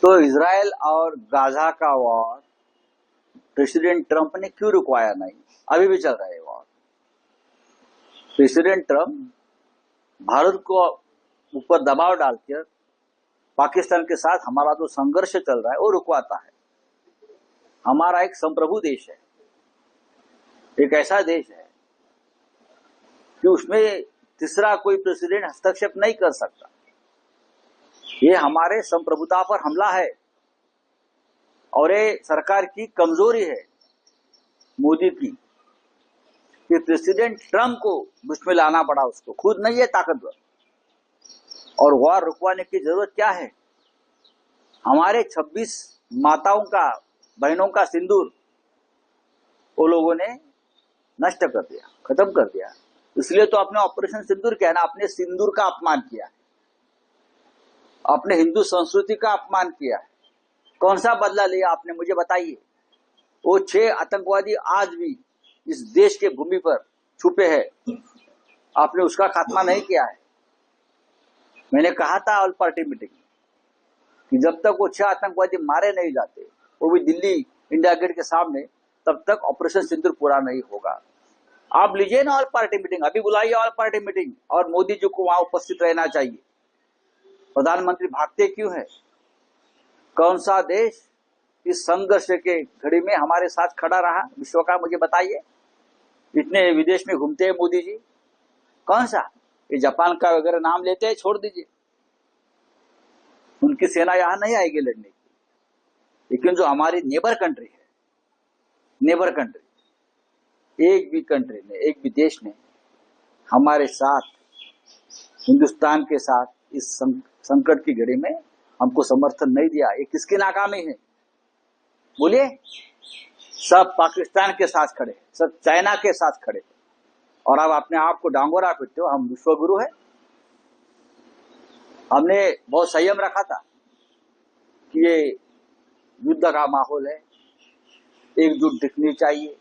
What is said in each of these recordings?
तो इजराइल और गाजा का वॉर प्रेसिडेंट ट्रंप ने क्यों रुकवाया नहीं? अभी भी चल रहा है वॉर। प्रेसिडेंट ट्रंप भारत को ऊपर दबाव डालकर पाकिस्तान के साथ हमारा जो संघर्ष चल रहा है वो रुकवाता है। हमारा एक संप्रभु देश है, एक ऐसा देश है कि उसमें तीसरा कोई प्रेसिडेंट हस्तक्षेप नहीं कर सकता। ये हमारे संप्रभुता पर हमला है और ये सरकार की कमजोरी है मोदी की कि प्रेसिडेंट ट्रंप को बीच में लाना पड़ा, उसको खुद नहीं है ताकतवर। और वॉर रुकवाने की जरूरत क्या है? हमारे 26 माताओं का, बहनों का सिंदूर वो लोगों ने नष्ट कर दिया, खत्म कर दिया। इसलिए तो आपने ऑपरेशन सिंदूर किया ना, अपने सिंदूर का अपमान किया, अपने हिंदू संस्कृति का अपमान किया। कौन सा बदला लिया आपने, मुझे बताइए। वो 6 आतंकवादी आज भी इस देश के भूमि पर छुपे हैं, आपने उसका खात्मा नहीं किया है। मैंने कहा था ऑल पार्टी मीटिंग कि जब तक वो 6 आतंकवादी मारे नहीं जाते, वो भी दिल्ली इंडिया गेट के सामने, तब तक ऑपरेशन सिंदूर पूरा नहीं होगा। आप लीजिए ना ऑल पार्टी मीटिंग, अभी बुलाइए ऑल पार्टी मीटिंग, और मोदी जी को वहां उपस्थित रहना चाहिए। प्रधानमंत्री भागते क्यों है? कौन सा देश इस संघर्ष के घड़ी में हमारे साथ खड़ा रहा विश्व का, मुझे बताइए। इतने विदेश में घूमते हैं मोदी जी, कौन सा? ये जापान का वगैरह नाम लेते हैं, छोड़ दीजिए, उनकी सेना यहां नहीं आएगी लड़ने की। लेकिन जो हमारी नेबर कंट्री है, नेबर कंट्री, एक भी कंट्री ने, एक भी देश ने हमारे साथ, हिंदुस्तान के साथ इस संकट की घड़ी में हमको समर्थन नहीं दिया। ये किसकी नाकामी है बोलिए? सब पाकिस्तान के साथ खड़े, सब चाइना के साथ खड़े, और अब अपने आप को डांगोरा पीटते हो हम विश्व गुरु है। हमने बहुत संयम रखा था कि ये युद्ध का माहौल है, एकजुट दिखनी चाहिए,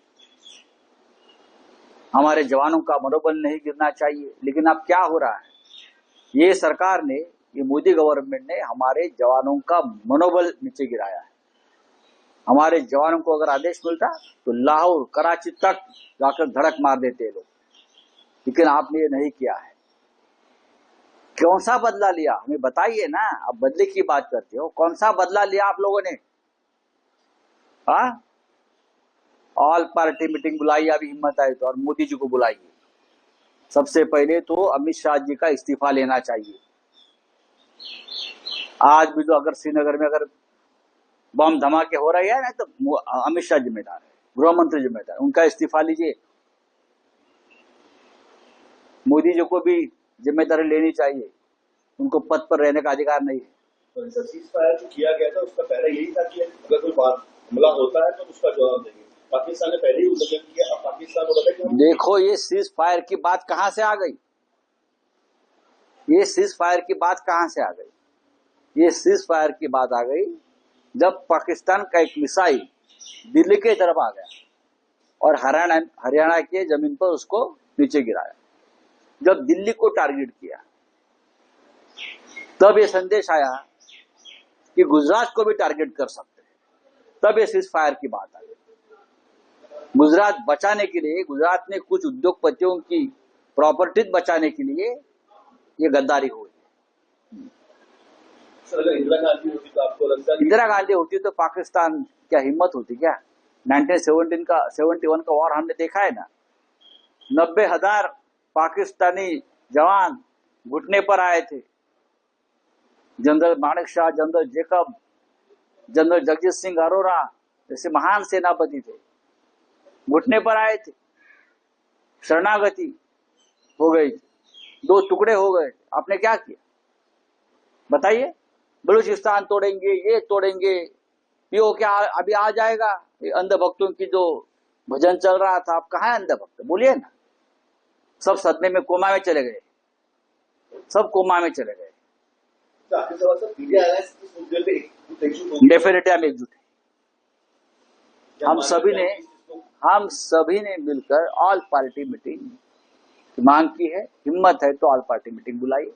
हमारे जवानों का मनोबल नहीं गिरना चाहिए। लेकिन अब क्या हो रहा है, ये सरकार ने, ये मोदी गवर्नमेंट ने हमारे जवानों का मनोबल नीचे गिराया है। हमारे जवानों को अगर आदेश मिलता तो लाहौर, कराची तक जाकर धड़क मार देते लोग, लेकिन आपने ये नहीं किया है। कौन सा बदला लिया हमें बताइए ना। अब बदले की बात करते हो, कौन सा बदला लिया आप लोगों ने? ऑल पार्टी मीटिंग बुलाइए अभी हिम्मत आए तो, और मोदी जी को बुलाइए। सबसे पहले तो अमित शाह जी का इस्तीफा लेना चाहिए। आज भी तो अगर श्रीनगर में अगर बम धमाके हो रहे हैं ना, तो अमित शाह जिम्मेदार है, गृह मंत्री जिम्मेदार, उनका इस्तीफा लीजिए। मोदी जी को भी जिम्मेदारी लेनी चाहिए, उनको पद पर रहने का अधिकार नहीं है। तो सीज फायर जो किया गया था उसका पहले यही था कि अगर कोई हमला होता है तो उसका जवाब देंगे। पाकिस्तान ने पहले ही उल्लंघन किया, अब पाकिस्तान को बताया कि देखो ये सीज फायर की बात कहां से आ गई? ये सीज फायर की बात कहां से आ गई? ये सीज फायर की बात आ गई जब पाकिस्तान का एक मिसाइल दिल्ली की तरफ आ गया और हरियाणा के जमीन पर उसको नीचे गिराया। जब दिल्ली को टारगेट किया तब ये संदेश आया कि गुजरात को भी टारगेट कर सकते हैं, तब ये सीज फायर की बात आई। गुजरात बचाने के लिए, गुजरात में कुछ उद्योगपतियों की प्रॉपर्टीज बचाने के लिए ये गद्दारी हुई। इंदिरा गांधी होती तो आपको लगता है? इंदिरा गांधी होती तो पाकिस्तान क्या हिम्मत होती क्या? 1971 का वॉर हमने देखा है ना, 90,000 पाकिस्तानी जवान घुटने पर आए थे। General Manek Shah, general Jacob, general Jagjit Singh Arora जैसे महान सेनापति थे, घुटने पर आए थे, शरणागति हो गई, 2 टुकड़े हो गए। आपने क्या किया बताइए? बलूचिस्तान तोड़ेंगे, ये तोड़ेंगे, पीओ क्या अभी आ जाएगा। अंधभक्तों की जो भजन चल रहा था, आप कहाँ है अंधभक्त बोलिए ना। सब सदमे में, कोमा में चले गए, सब कोमा में चले गए। डेफिनेटली हम एकजुट हैं। हम सभी ने मिलकर ऑल पार्टी मीटिंग की मांग की है। हिम्मत है तो ऑल पार्टी मीटिंग बुलाइए।